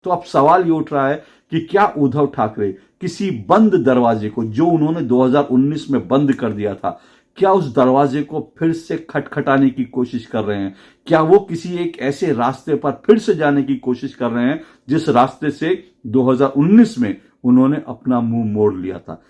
तो अब सवाल ये उठ रहा है कि क्या उद्धव ठाकरे किसी बंद दरवाजे को, जो उन्होंने 2019 में बंद कर दिया था, क्या उस दरवाजे को फिर से खटखटाने की कोशिश कर रहे हैं? क्या वो किसी एक ऐसे रास्ते पर फिर से जाने की कोशिश कर रहे हैं जिस रास्ते से 2019 में उन्होंने अपना मुंह मोड़ लिया था?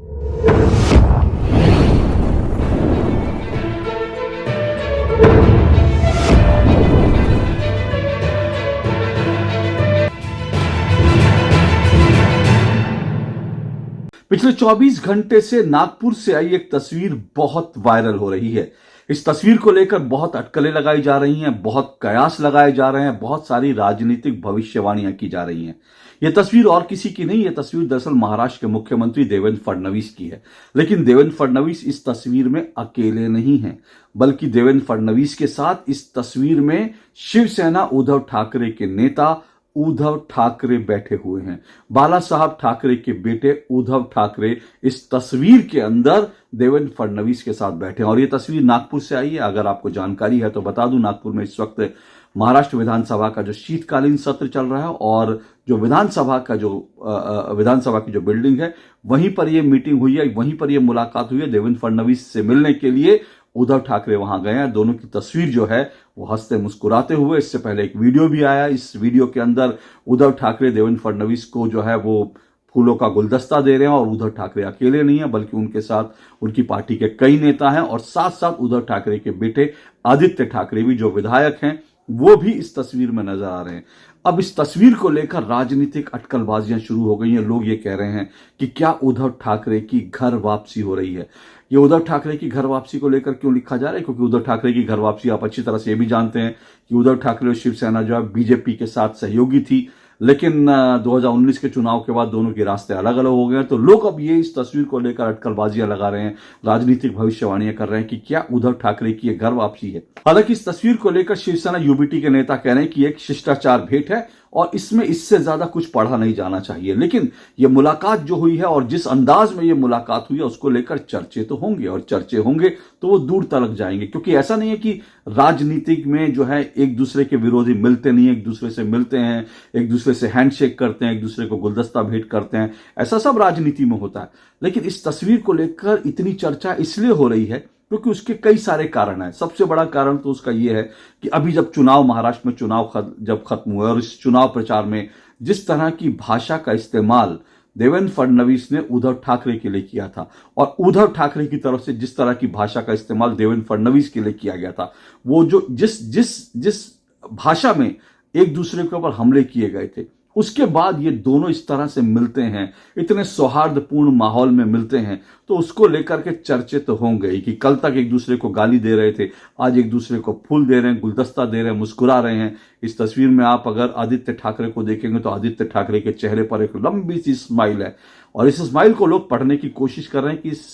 पिछले 24 घंटे से नागपुर से आई एक तस्वीर बहुत वायरल हो रही है। इस तस्वीर को लेकर बहुत अटकलें लगाई जा रही हैं, बहुत कयास लगाए जा रहे हैं, बहुत सारी राजनीतिक भविष्यवाणियां की जा रही हैं। यह तस्वीर और किसी की नहीं, यह तस्वीर दरअसल महाराष्ट्र के मुख्यमंत्री देवेंद्र फडणवीस की है। लेकिन देवेंद्र फडणवीस इस तस्वीर में अकेले नहीं हैं, बल्कि देवेंद्र फडणवीस के साथ इस तस्वीर में शिवसेना उद्धव ठाकरे के नेता उद्धव ठाकरे बैठे हुए हैं। बाला साहब ठाकरे के बेटे उद्धव ठाकरे इस तस्वीर के अंदर देवेंद्र फडणवीस के साथ बैठे हैं। और ये तस्वीर नागपुर से आई है। अगर आपको जानकारी है तो बता दूं, नागपुर में इस वक्त महाराष्ट्र विधानसभा का जो शीतकालीन सत्र चल रहा है और जो विधानसभा की जो बिल्डिंग है, वहीं पर यह मीटिंग हुई है, वहीं पर यह मुलाकात हुई है। देवेंद्र फडणवीस से मिलने के लिए उद्धव ठाकरे वहां गए हैं। दोनों की तस्वीर जो है वो हंसते मुस्कुराते हुए, इससे पहले एक वीडियो भी आया। इस वीडियो के अंदर उद्धव ठाकरे देवेंद्र फडणवीस को जो है वो फूलों का गुलदस्ता दे रहे हैं। और उद्धव ठाकरे अकेले नहीं है, बल्कि उनके साथ उनकी पार्टी के कई नेता हैं और साथ साथ उद्धव ठाकरे के बेटे आदित्य ठाकरे भी, जो विधायक हैं, वो भी इस तस्वीर में नजर आ रहे हैं। अब इस तस्वीर को लेकर राजनीतिक अटकलबाजियां शुरू हो गई हैं। लोग ये कह रहे हैं कि क्या उद्धव ठाकरे की घर वापसी हो रही है। ये उद्धव ठाकरे की घर वापसी को लेकर क्यों लिखा जा रहा है? क्योंकि उद्धव ठाकरे की घर वापसी, आप अच्छी तरह से ये भी जानते हैं कि उद्धव ठाकरे और शिवसेना जो है बीजेपी के साथ सहयोगी थी, लेकिन 2019 के चुनाव के बाद दोनों के रास्ते अलग अलग हो गए। तो लोग अब ये इस तस्वीर को लेकर अटकलबाजियां लगा रहे हैं, राजनीतिक भविष्यवाणियां कर रहे हैं कि क्या उद्धव ठाकरे की घर वापसी है। हालांकि इस तस्वीर को लेकर शिवसेना यूबीटी के नेता कह रहे हैं कि एक शिष्टाचार भेंट है और इसमें इससे ज्यादा कुछ पढ़ा नहीं जाना चाहिए। लेकिन यह मुलाकात जो हुई है और जिस अंदाज में यह मुलाकात हुई है, उसको लेकर चर्चे तो होंगे, और चर्चे होंगे तो वो दूर तक जाएंगे। क्योंकि ऐसा नहीं है कि राजनीतिक में जो है एक दूसरे के विरोधी मिलते नहीं, एक दूसरे से मिलते हैं, एक दूसरे से हैंडशेक करते हैं, एक दूसरे को गुलदस्ता भेंट करते हैं। ऐसा सब राजनीति में होता है। लेकिन इस तस्वीर को लेकर इतनी चर्चा इसलिए हो रही है क्योंकि उसके कई सारे कारण हैं। सबसे बड़ा कारण तो उसका यह है कि अभी जब महाराष्ट्र में चुनाव जब खत्म हुए और इस चुनाव प्रचार में जिस तरह की भाषा का इस्तेमाल देवेंद्र फडणवीस ने उद्धव ठाकरे के लिए किया था, और उद्धव ठाकरे की तरफ से जिस तरह की भाषा का इस्तेमाल देवेंद्र फडणवीस के लिए किया गया था, वो जो जिस भाषा में एक दूसरे के ऊपर हमले किए गए थे, उसके बाद ये दोनों इस तरह से मिलते हैं, इतने सौहार्दपूर्ण माहौल में मिलते हैं, तो उसको लेकर के चर्चे तो होंगे ही कि कल तक एक दूसरे को गाली दे रहे थे, आज एक दूसरे को फूल दे रहे हैं, गुलदस्ता दे रहे हैं, मुस्कुरा रहे हैं। इस तस्वीर में आप अगर आदित्य ठाकरे को देखेंगे तो आदित्य ठाकरे के चेहरे पर एक लंबी सी स्माइल है, और इस स्माइल को लोग पढ़ने की कोशिश कर रहे हैं कि इस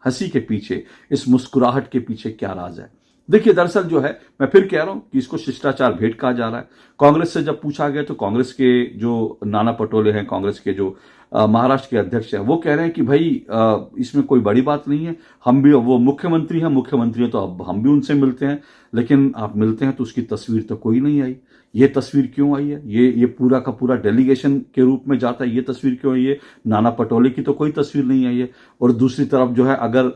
हंसी के पीछे, इस मुस्कुराहट के पीछे क्या राज है। देखिए, दरअसल जो है, मैं फिर कह रहा हूं कि इसको शिष्टाचार भेंट कहा जा रहा है। कांग्रेस से जब पूछा गया तो कांग्रेस के जो नाना पटोले हैं, कांग्रेस के जो महाराष्ट्र के अध्यक्ष हैं, वो कह रहे हैं कि भाई इसमें कोई बड़ी बात नहीं है, हम भी, वो मुख्यमंत्री हैं, मुख्यमंत्री हैं तो अब हम भी उनसे मिलते हैं, लेकिन आप मिलते हैं तो उसकी तस्वीर तो कोई नहीं आई। ये तस्वीर क्यों आई है? ये पूरा का पूरा डेलीगेशन के रूप में जाता है, ये तस्वीर क्यों आई है? नाना पटोले की तो कोई तस्वीर नहीं आई है, और दूसरी तरफ जो है अगर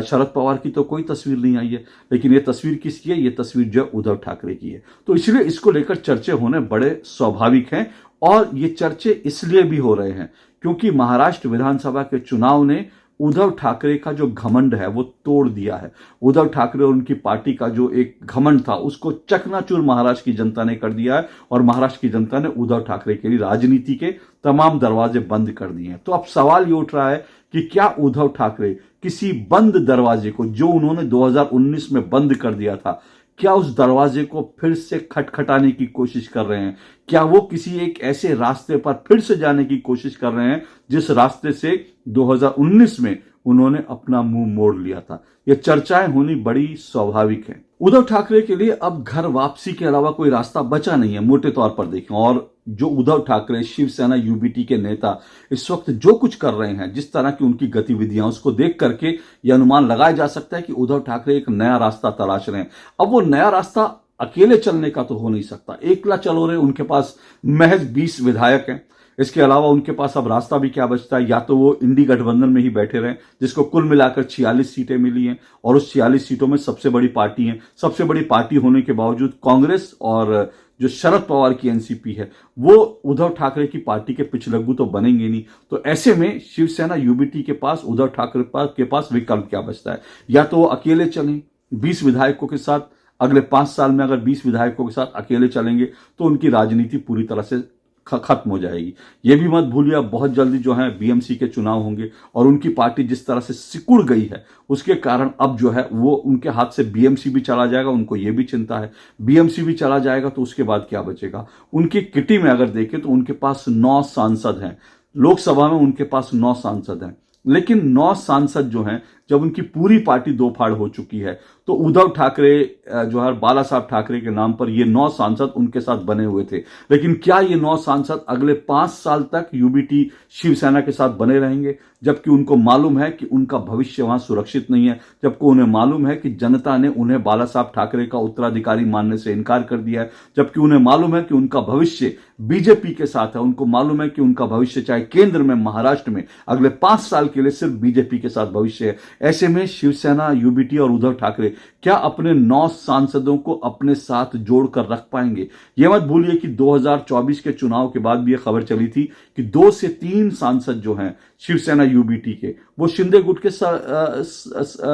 शरद पवार की तो कोई तस्वीर नहीं आई है, लेकिन ये तस्वीर किसकी है? ये तस्वीर जो है उद्धव ठाकरे की है। तो इसलिए इसको लेकर चर्चे होने बड़े स्वाभाविक हैं, और ये चर्चे इसलिए भी हो रहे हैं क्योंकि महाराष्ट्र विधानसभा के चुनाव ने उद्धव ठाकरे का जो घमंड है वो तोड़ दिया है। उद्धव ठाकरे और उनकी पार्टी का जो एक घमंड था, उसको चकनाचूर महाराष्ट्र की जनता ने कर दिया है, और महाराष्ट्र की जनता ने उद्धव ठाकरे के लिए राजनीति के तमाम दरवाजे बंद कर दिए हैं। तो अब सवाल ये उठ रहा है कि क्या उद्धव ठाकरे किसी बंद दरवाजे को, जो उन्होंने 2019 में बंद कर दिया था, क्या उस दरवाजे को फिर से खटखटाने की कोशिश कर रहे हैं? क्या वो किसी एक ऐसे रास्ते पर फिर से जाने की कोशिश कर रहे हैं जिस रास्ते से 2019 में उन्होंने अपना मुंह मोड़ लिया था? ये चर्चाएं होनी बड़ी स्वाभाविक है। उद्धव ठाकरे के लिए अब घर वापसी के अलावा कोई रास्ता बचा नहीं है, मोटे तौर पर देखें। और जो उद्धव ठाकरे, शिवसेना यूबीटी के नेता इस वक्त जो कुछ कर रहे हैं, जिस तरह की उनकी गतिविधियां, उसको देख करके यह अनुमान लगाया जा सकता है कि उद्धव ठाकरे एक नया रास्ता तलाश रहे हैं। अब वो नया रास्ता अकेले चलने का तो हो नहीं सकता। एकला चलो रहे, उनके पास महज 20 विधायक हैं। इसके अलावा उनके पास अब रास्ता भी क्या बचता है, या तो वो इंडी गठबंधन में ही बैठे रहें, जिसको कुल मिलाकर 46 सीटें मिली हैं, और उस 46 सीटों में सबसे बड़ी पार्टी है। सबसे बड़ी पार्टी होने के बावजूद कांग्रेस और जो शरद पवार की एनसीपी है, वो उद्धव ठाकरे की पार्टी के पिछलग्गू तो बनेंगे नहीं। तो ऐसे में शिवसेना यूबीटी के पास, उद्धव ठाकरे के पास विकल्प क्या बचता है, या तो वो अकेले चलें 20 विधायकों के साथ। अगले 5 साल में अगर 20 विधायकों के साथ अकेले चलेंगे तो उनकी राजनीति पूरी तरह से खत्म हो जाएगी। ये भी मत भूलिए, बहुत जल्दी जो है बीएमसी के चुनाव होंगे, और उनकी पार्टी जिस तरह से सिकुड़ गई है उसके कारण अब जो है वो उनके हाथ से बीएमसी भी चला जाएगा। उनको ये भी चिंता है, बीएमसी भी चला जाएगा तो उसके बाद क्या बचेगा। उनकी किटी में अगर देखें तो उनके पास 9 सांसद हैं, लोकसभा में उनके पास 9 सांसद हैं। लेकिन 9 सांसद जो हैं, जब उनकी पूरी पार्टी दो फाड़ हो चुकी है, तो उद्धव ठाकरे जो है बाला साहब ठाकरे के नाम पर ये 9 सांसद उनके साथ बने हुए थे। लेकिन क्या ये 9 सांसद अगले 5 साल तक यूबीटी शिवसेना के साथ बने रहेंगे, जबकि उनको मालूम है कि उनका भविष्य वहां सुरक्षित नहीं है, जबकि उन्हें मालूम है कि जनता ने उन्हें बाला साहब ठाकरे का उत्तराधिकारी मानने से इनकार कर दिया है, जबकि उन्हें मालूम है कि उनका भविष्य बीजेपी के साथ है। उनको मालूम है कि उनका भविष्य चाहे केंद्र में, महाराष्ट्र में अगले 5 साल के लिए सिर्फ बीजेपी के साथ भविष्य है। ऐसे में शिवसेना, यूबीटी और उद्धव ठाकरे क्या अपने 9 सांसदों को अपने साथ जोड़कर रख पाएंगे। यह मत भूलिए कि 2024 के चुनाव के बाद भी यह खबर चली थी कि 2 से 3 सांसद जो हैं शिवसेना यूबीटी के, वो शिंदे गुट के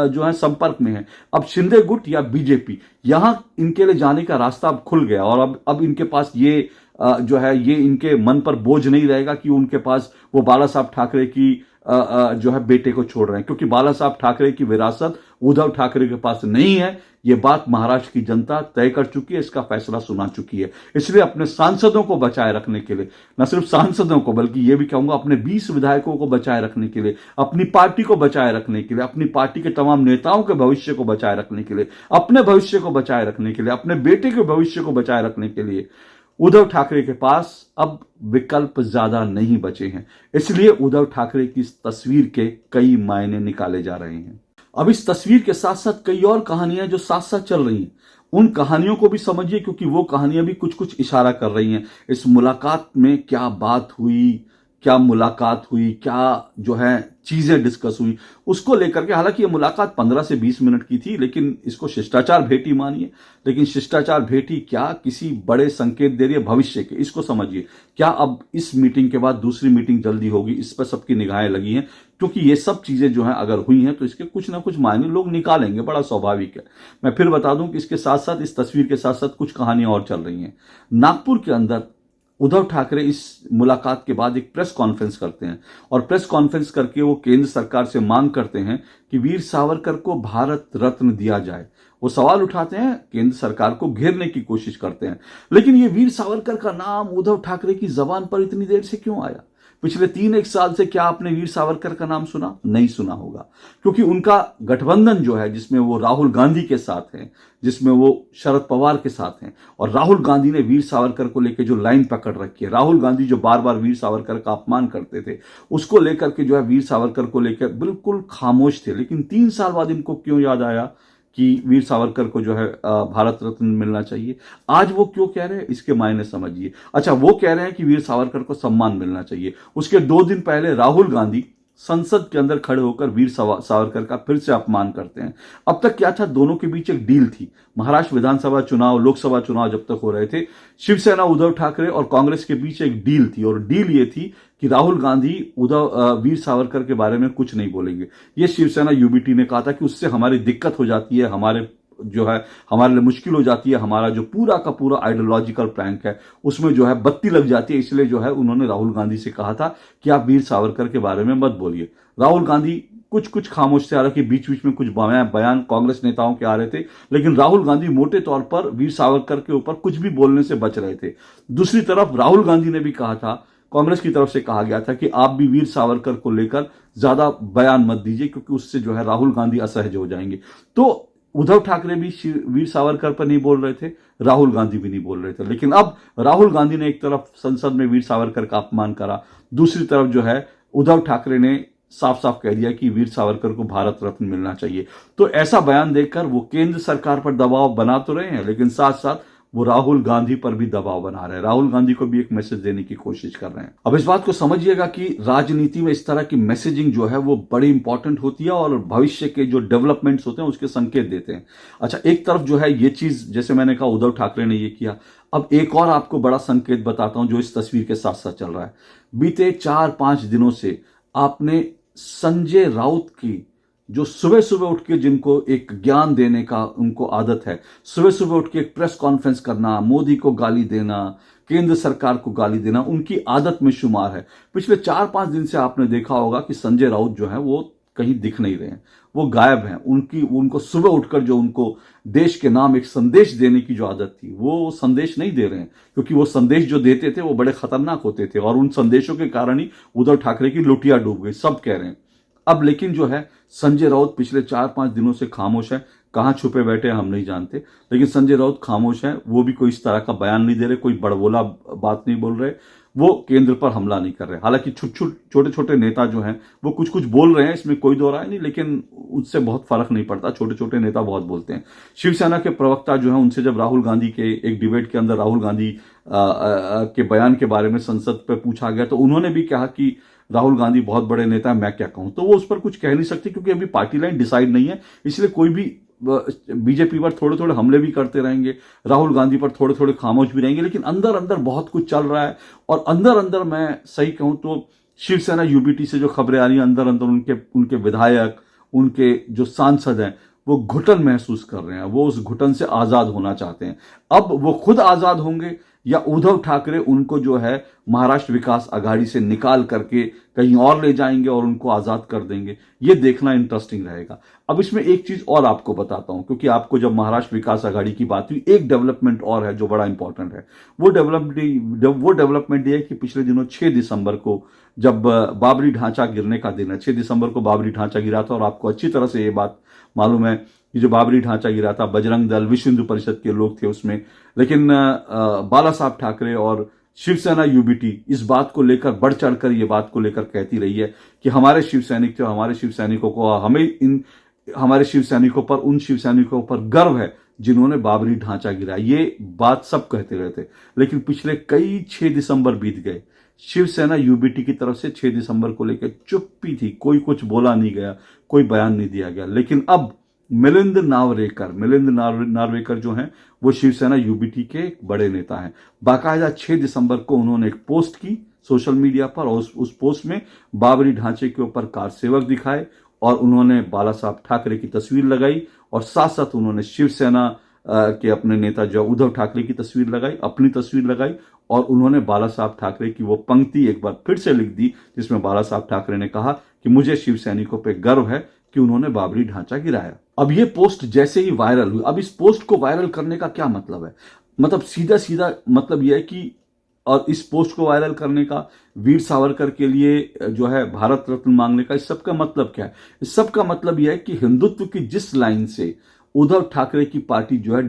जो है संपर्क में है। अब शिंदे गुट या बीजेपी, यहां इनके लिए जाने का रास्ता अब खुल गया, और अब इनके पास ये जो है ये इनके मन पर बोझ नहीं रहेगा कि उनके पास वो बाला साहब ठाकरे की जो है बेटे को छोड़ रहे हैं, क्योंकि बाला साहब ठाकरे की विरासत उद्धव ठाकरे के पास नहीं है। ये बात महाराष्ट्र की जनता तय कर चुकी है, इसका फैसला सुना चुकी है। इसलिए अपने सांसदों को बचाए रखने के लिए, न सिर्फ सांसदों को बल्कि ये भी कहूंगा अपने 20 विधायकों को बचाए रखने के लिए, अपनी पार्टी को बचाए रखने के लिए, अपनी पार्टी के तमाम नेताओं के भविष्य को बचाए रखने के लिए, अपने भविष्य को बचाए रखने के लिए, अपने बेटे के भविष्य को बचाए रखने के लिए उद्धव ठाकरे के पास अब विकल्प ज्यादा नहीं बचे हैं। इसलिए उद्धव ठाकरे की इस तस्वीर के कई मायने निकाले जा रहे हैं। अब इस तस्वीर के साथ साथ कई और कहानियां जो साथ साथ चल रही हैं, उन कहानियों को भी समझिए, क्योंकि वो कहानियां भी कुछ कुछ इशारा कर रही हैं। इस मुलाकात में क्या बात हुई, क्या मुलाकात हुई, क्या जो है चीजें डिस्कस हुई, उसको लेकर के, हालांकि ये मुलाकात 15 से 20 मिनट की थी, लेकिन इसको शिष्टाचार भेंट ही मानिए। लेकिन शिष्टाचार भेंट ही क्या किसी बड़े संकेत दे रही है भविष्य के, इसको समझिए। क्या अब इस मीटिंग के बाद दूसरी मीटिंग जल्दी होगी, इस पर सबकी निगाहें लगी हैं, क्योंकि ये सब चीजें जो हैं अगर हुई हैं तो इसके कुछ ना कुछ मायने लोग निकालेंगे, बड़ा स्वाभाविक है। मैं फिर बता दूं कि इसके साथ साथ, इस तस्वीर के साथ साथ कुछ कहानियां और चल रही हैं। नागपुर के अंदर उद्धव ठाकरे इस मुलाकात के बाद एक प्रेस कॉन्फ्रेंस करते हैं, और प्रेस कॉन्फ्रेंस करके वो केंद्र सरकार से मांग करते हैं कि वीर सावरकर को भारत रत्न दिया जाए। वो सवाल उठाते हैं, केंद्र सरकार को घेरने की कोशिश करते हैं। लेकिन ये वीर सावरकर का नाम उद्धव ठाकरे की जबान पर इतनी देर से क्यों आया? पिछले 3-1 साल से क्या आपने वीर सावरकर का नाम सुना? नहीं सुना होगा, क्योंकि उनका गठबंधन जो है, जिसमें वो राहुल गांधी के साथ हैं, जिसमें वो शरद पवार के साथ हैं, और राहुल गांधी ने वीर सावरकर को लेकर जो लाइन पकड़ रखी है, राहुल गांधी जो बार बार वीर सावरकर का अपमान करते थे, उसको लेकर के जो है वीर सावरकर को लेकर बिल्कुल खामोश थे। लेकिन 3 साल बाद इनको क्यों याद आया कि वीर सावरकर को जो है भारत रत्न मिलना चाहिए? आज वो क्यों कह रहे हैं, इसके मायने समझिए। अच्छा, वो कह रहे हैं कि वीर सावरकर को सम्मान मिलना चाहिए। उसके 2 दिन पहले राहुल गांधी संसद के अंदर खड़े होकर वीर सावरकर का फिर से अपमान करते हैं। अब तक क्या था, दोनों के बीच एक डील थी। महाराष्ट्र विधानसभा चुनाव, लोकसभा चुनाव जब तक हो रहे थे, शिवसेना, उद्धव ठाकरे और कांग्रेस के बीच एक डील थी, और डील ये थी कि राहुल गांधी वीर सावरकर के बारे में कुछ नहीं बोलेंगे। ये शिवसेना यूबीटी ने कहा था कि उससे हमारी दिक्कत हो जाती है, हमारे लिए मुश्किल हो जाती है, हमारा जो पूरा का पूरा आइडियोलॉजिकल प्लैंक है उसमें जो है बत्ती लग जाती है। इसलिए जो है उन्होंने राहुल गांधी से कहा था कि आप वीर सावरकर के बारे में मत बोलिए। राहुल गांधी कुछ खामोश थे, हालांकि बीच बीच में कुछ बयान कांग्रेस नेताओं के आ रहे थे, लेकिन राहुल गांधी मोटे तौर पर वीर सावरकर के ऊपर कुछ भी बोलने से बच रहे थे। दूसरी तरफ राहुल गांधी ने भी कहा था, कांग्रेस की तरफ से कहा गया था कि आप भी वीर सावरकर को लेकर ज्यादा बयान मत दीजिए, क्योंकि उससे जो है राहुल गांधी असहज हो जाएंगे। तो उद्धव ठाकरे भी वीर सावरकर पर नहीं बोल रहे थे, राहुल गांधी भी नहीं बोल रहे थे। लेकिन अब राहुल गांधी ने एक तरफ संसद में वीर सावरकर का अपमान करा, दूसरी तरफ जो है उद्धव ठाकरे ने साफ साफ कह दिया कि वीर सावरकर को भारत रत्न मिलना चाहिए। तो ऐसा बयान देकर वो केंद्र सरकार पर दबाव बना तो रहे हैं, लेकिन साथ साथ वो राहुल गांधी पर भी दबाव बना रहे हैं, राहुल गांधी को भी एक मैसेज देने की कोशिश कर रहे हैं। अब इस बात को समझिएगा कि राजनीति में इस तरह की मैसेजिंग जो है वो बड़ी इंपॉर्टेंट होती है और भविष्य के जो डेवलपमेंट्स होते हैं उसके संकेत देते हैं। अच्छा, एक तरफ जो है ये चीज, जैसे मैंने कहा उद्धव ठाकरे ने ये किया, अब एक और आपको बड़ा संकेत बताता हूं जो इस तस्वीर के साथ साथ चल रहा है। बीते 4-5 दिनों से आपने संजय राउत की, जो सुबह सुबह उठ के जिनको एक ज्ञान देने का उनको आदत है, सुबह सुबह उठ के एक प्रेस कॉन्फ्रेंस करना, मोदी को गाली देना, केंद्र सरकार को गाली देना, उनकी आदत में शुमार है। पिछले 4-5 दिन से आपने देखा होगा कि संजय राउत जो है वो कहीं दिख नहीं रहे हैं, वो गायब हैं। उनको सुबह उठकर जो उनको देश के नाम एक संदेश देने की जो आदत थी, वो संदेश नहीं दे रहे हैं, क्योंकि वो संदेश जो देते थे वो बड़े खतरनाक होते थे और उन संदेशों के कारण ही उद्धव ठाकरे की लुटिया डूब गई, सब कह रहे हैं। अब लेकिन जो है संजय राउत पिछले 4-5 दिनों से खामोश है, कहां छुपे बैठे हैं हम नहीं जानते, लेकिन संजय राउत खामोश है। वो भी कोई इस तरह का बयान नहीं दे रहे, कोई बड़बोला बात नहीं बोल रहे, वो केंद्र पर हमला नहीं कर रहे। हालांकि छोटे छोटे नेता जो हैं वो कुछ कुछ बोल रहे हैं, इसमें कोई दो राय नहीं, लेकिन उससे बहुत फर्क नहीं पड़ता, छोटे छोटे नेता बहुत बोलते हैं। शिवसेना के प्रवक्ता जो है, उनसे जब राहुल गांधी के एक डिबेट के अंदर राहुल गांधी के बयान के बारे में संसद पर पूछा गया, तो उन्होंने भी कहा कि राहुल गांधी बहुत बड़े नेता है, मैं क्या कहूं। तो वो उस पर कुछ कह नहीं सकते क्योंकि अभी पार्टी लाइन डिसाइड नहीं है, इसलिए कोई भी बीजेपी पर थोड़े थोड़े हमले भी करते रहेंगे, राहुल गांधी पर थोड़े थोड़े खामोश भी रहेंगे, लेकिन अंदर अंदर बहुत कुछ चल रहा है। और अंदर अंदर मैं सही कहूं तो शिवसेना यूबीटी से जो खबरें आ रही हैं, अंदर अंदर उनके विधायक, उनके जो सांसद हैं, वो घुटन महसूस कर रहे हैं, वो उस घुटन से आजाद होना चाहते हैं। अब वो खुद आजाद होंगे या उद्धव ठाकरे उनको जो है महाराष्ट्र विकास आघाड़ी से निकाल करके कहीं और ले जाएंगे और उनको आजाद कर देंगे, ये देखना इंटरेस्टिंग रहेगा। अब इसमें एक चीज और आपको बताता हूं, क्योंकि आपको जब महाराष्ट्र विकास आघाड़ी की बात हुई, एक डेवलपमेंट और है जो बड़ा इंपॉर्टेंट है। वो डेवलपमेंट ये है कि पिछले दिनों 6 दिसंबर को जब बाबरी ढांचा गिरने का दिन है, 6 दिसंबर को बाबरी ढांचा गिरा था, और आपको अच्छी तरह से ये बात मालूम है कि जो बाबरी ढांचा गिरा था, बजरंग दल, विश्व हिंदू परिषद के लोग थे उसमें, लेकिन बाला साहब ठाकरे और शिवसेना यूबीटी इस बात को लेकर बढ़ चढ़कर ये बात को लेकर कहती रही है कि हमारे शिव सैनिक थे, हमारे शिव सैनिकों को, हमारे शिव सैनिकों पर, उन शिव सैनिकों पर गर्व है जिन्होंने बाबरी ढांचा गिरा। ये बात सब कहते रहे थे, लेकिन पिछले कई 6 दिसंबर बीत गए, शिवसेना यूबीटी की तरफ से 6 दिसंबर को लेकर चुप्पी थी, कोई कुछ बोला नहीं गया, कोई बयान नहीं दिया गया। लेकिन अब मिलिंद नार्वेकर जो हैं वो शिवसेना यूबीटी के एक बड़े नेता हैं। बाकायदा 6 दिसंबर को उन्होंने एक पोस्ट की सोशल मीडिया पर, और उस पोस्ट में बाबरी ढांचे के ऊपर कार सेवक दिखाए और उन्होंने बाला साहब ठाकरे की तस्वीर लगाई, और साथ साथ उन्होंने शिवसेना के अपने नेता जो उद्धव ठाकरे की तस्वीर लगाई, अपनी तस्वीर लगाई, और उन्होंने बाला साहब ठाकरे की वो पंक्ति एक बार फिर से लिख दी जिसमें बाला साहब ठाकरे ने कहा कि मुझे शिव सैनिकों पर गर्व है कि उन्होंने बाबरी ढांचा गिराया। अब ये पोस्ट जैसे ही वायरल हुई, अब इस पोस्ट को वायरल करने का क्या मतलब है, मतलब सीधा सीधा मतलब यह है कि, और इस पोस्ट को वायरल करने का, वीर सावरकर के लिए जो है भारत रत्न मांगने का, इस सब का मतलब क्या है? इस सब का मतलब यह है कि हिंदुत्व की जिस लाइन से उद्धव ठाकरे की पार्टी जो है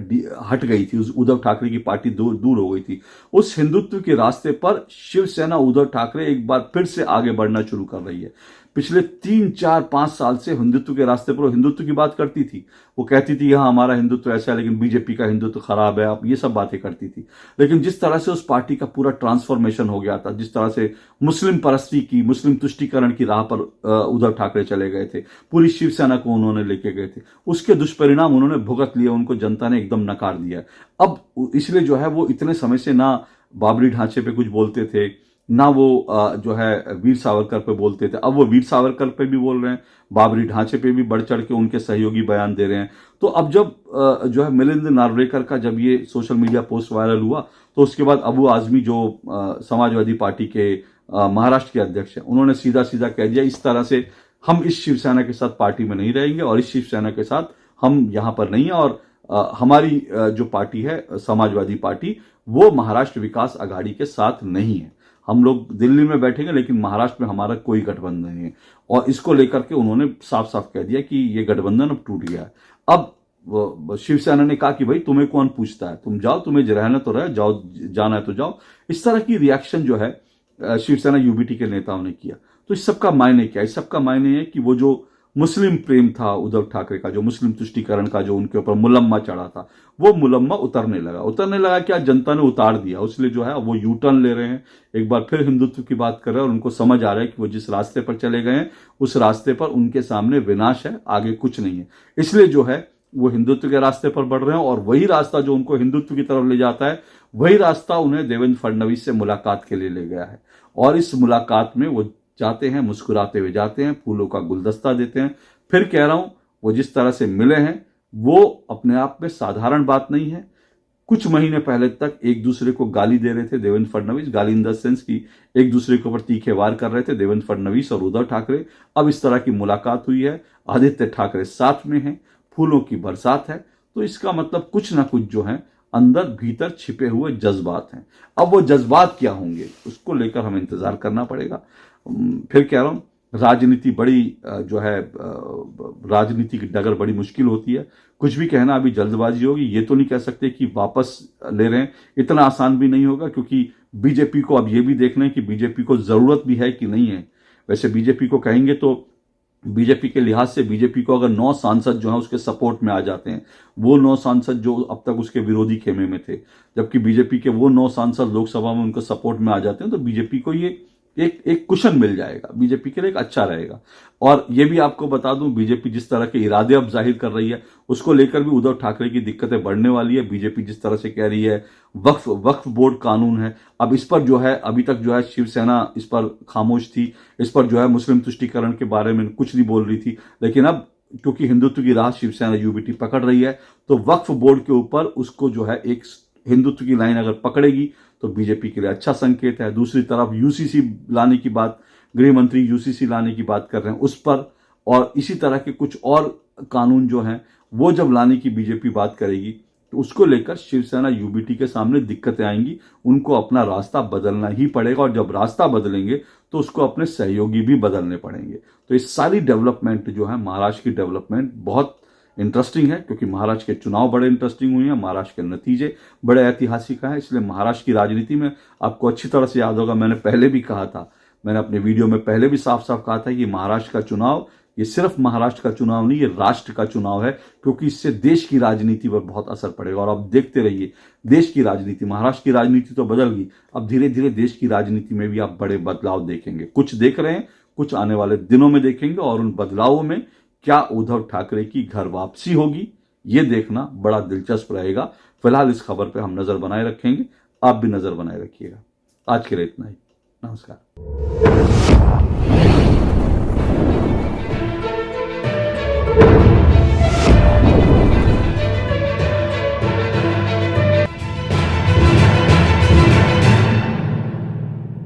हट गई थी, उस उद्धव ठाकरे की पार्टी दूर हो गई थी, उस हिंदुत्व के रास्ते पर शिवसेना उद्धव ठाकरे एक बार फिर से आगे बढ़ना शुरू कर रही है। पिछले 3-4-5 साल से हिंदुत्व के रास्ते पर वो हिंदुत्व की बात करती थी, वो कहती थी हाँ हमारा हिंदुत्व ऐसा है, लेकिन बीजेपी का हिंदुत्व खराब है, आप ये सब बातें करती थी। लेकिन जिस तरह से उस पार्टी का पूरा ट्रांसफॉर्मेशन हो गया था, जिस तरह से मुस्लिम परस्ती की, मुस्लिम तुष्टीकरण की राह पर उद्धव ठाकरे चले गए थे, पूरी शिवसेना को उन्होंने लेके गए थे, उसके दुष्परिणाम उन्होंने भुगत लिए, उनको जनता ने एकदम नकार दिया। अब इसलिए जो है वो इतने समय से ना बाबरी ढांचे पे कुछ बोलते थे, ना वो जो है वीर सावरकर पे बोलते थे, अब वो वीर सावरकर पे भी बोल रहे हैं, बाबरी ढांचे पे भी बढ़ चढ़ के उनके सहयोगी बयान दे रहे हैं। तो अब जब जो है मिलिंद नार्वेकर का जब ये सोशल मीडिया पोस्ट वायरल हुआ, तो उसके बाद अबू आजमी जो समाजवादी पार्टी के महाराष्ट्र के अध्यक्ष हैं, उन्होंने सीधा सीधा कह दिया इस तरह से हम इस शिवसेना के साथ पार्टी में नहीं रहेंगे और इस शिवसेना के साथ हम यहां पर नहीं है, और हमारी जो पार्टी है समाजवादी पार्टी, वो महाराष्ट्र विकास आघाड़ी के साथ नहीं है। हम लोग दिल्ली में बैठेंगे लेकिन महाराष्ट्र में हमारा कोई गठबंधन नहीं है, और इसको लेकर के उन्होंने साफ साफ कह दिया कि ये गठबंधन अब टूट गया है। अब शिवसेना ने कहा कि भाई तुम्हें कौन पूछता है, तुम जाओ, तुम्हें रहना तो रहे, जाओ, जाना है तो जाओ। इस तरह की रिएक्शन जो है शिवसेना यूबीटी के नेताओं ने किया। तो इस सबका मायने क्या? इस सबका मायने है कि वो जो मुस्लिम प्रेम था उद्धव ठाकरे का, जो मुस्लिम तुष्टीकरण का जो उनके ऊपर मुलम्मा चढ़ा था, वो मुलम्मा उतरने लगा। क्या जनता ने उतार दिया, इसलिए जो है वो यू टर्न ले रहे हैं, एक बार फिर हिंदुत्व की बात कर रहे हैं, और उनको समझ आ रहा है कि वो जिस रास्ते पर चले गए हैं उस रास्ते पर उनके सामने विनाश है, आगे कुछ नहीं है। इसलिए जो है वो हिंदुत्व के रास्ते पर बढ़ रहे हैं, और वही रास्ता जो उनको हिंदुत्व की तरफ ले जाता है, वही रास्ता उन्हें देवेंद्र फडणवीस से मुलाकात के लिए ले गया है। और इस मुलाकात में वो जाते हैं, मुस्कुराते हुए जाते हैं, फूलों का गुलदस्ता देते हैं। फिर कह रहा हूं, वो जिस तरह से मिले हैं वो अपने आप में साधारण बात नहीं है। कुछ महीने पहले तक एक दूसरे को गाली दे रहे थे देवेंद्र फडणवीस, गाली इन द सेंस की एक दूसरे के ऊपर तीखे वार कर रहे थे देवेंद्र फडणवीस और उद्धव ठाकरे। अब इस तरह की मुलाकात हुई है, आदित्य ठाकरे साथ में हैं, फूलों की बरसात है, तो इसका मतलब कुछ ना कुछ जो है अंदर भीतर छिपे हुए जज्बात हैं। अब वो जज्बात क्या होंगे उसको लेकर हमें इंतजार करना पड़ेगा। फिर कह रहा हूं, राजनीति बड़ी जो है राजनीति की डगर बड़ी मुश्किल होती है। कुछ भी कहना अभी जल्दबाजी होगी, ये तो नहीं कह सकते कि वापस ले रहे हैं, इतना आसान भी नहीं होगा, क्योंकि बीजेपी को अब ये भी देखना है कि बीजेपी को जरूरत भी है कि नहीं है। वैसे बीजेपी को कहेंगे तो बीजेपी के लिहाज से बीजेपी को अगर 9 सांसद जो है उसके सपोर्ट में आ जाते हैं, वो 9 सांसद जो अब तक उसके विरोधी खेमे में थे, जबकि बीजेपी के वो 9 सांसद लोकसभा में उनके सपोर्ट में आ जाते हैं, तो बीजेपी को ये एक कुशन मिल जाएगा, बीजेपी के लिए एक अच्छा रहेगा। और ये भी आपको बता दूं, बीजेपी जिस तरह के इरादे अब जाहिर कर रही है उसको लेकर भी उद्धव ठाकरे की दिक्कतें बढ़ने वाली है। बीजेपी जिस तरह से कह रही है वक्फ बोर्ड कानून है, अब इस पर जो है अभी तक जो है शिवसेना इस पर खामोश थी, इस पर जो है मुस्लिम तुष्टीकरण के बारे में कुछ नहीं बोल रही थी, लेकिन अब क्योंकि हिंदुत्व की राह शिवसेना यूबीटी पकड़ रही है, तो वक्फ बोर्ड के ऊपर उसको जो है एक हिंदुत्व की लाइन अगर पकड़ेगी तो बीजेपी के लिए अच्छा संकेत है। दूसरी तरफ यूसीसी लाने की बात, गृह मंत्री यूसीसी लाने की बात कर रहे हैं उस पर, और इसी तरह के कुछ और कानून जो हैं वो जब लाने की बीजेपी बात करेगी तो उसको लेकर शिवसेना यूबीटी के सामने दिक्कतें आएंगी। उनको अपना रास्ता बदलना ही पड़ेगा, और जब रास्ता बदलेंगे तो उसको अपने सहयोगी भी बदलने पड़ेंगे। तो इस सारी डेवलपमेंट जो है, महाराष्ट्र की डेवलपमेंट बहुत इंटरेस्टिंग है, क्योंकि महाराष्ट्र के चुनाव बड़े इंटरेस्टिंग हुए हैं, महाराष्ट्र के नतीजे बड़े ऐतिहासिक हैं। इसलिए महाराष्ट्र की राजनीति में आपको अच्छी तरह से याद होगा, मैंने पहले भी कहा था, मैंने अपने वीडियो में पहले भी साफ साफ कहा था कि महाराष्ट्र का चुनाव ये सिर्फ महाराष्ट्र का चुनाव नहीं, ये राष्ट्र का चुनाव है, क्योंकि इससे देश की राजनीति पर बहुत असर पड़ेगा। और अब देखते रहिए देश की राजनीति, महाराष्ट्र की राजनीति तो बदल गई, अब धीरे धीरे देश की राजनीति में भी आप बड़े बदलाव देखेंगे। कुछ देख रहे हैं, कुछ आने वाले दिनों में देखेंगे, और उन बदलावों में क्या उद्धव ठाकरे की घर वापसी होगी ये देखना बड़ा दिलचस्प रहेगा। फिलहाल इस खबर पे हम नजर बनाए रखेंगे, आप भी नजर बनाए रखिएगा। आज के लिए इतना ही, नमस्कार।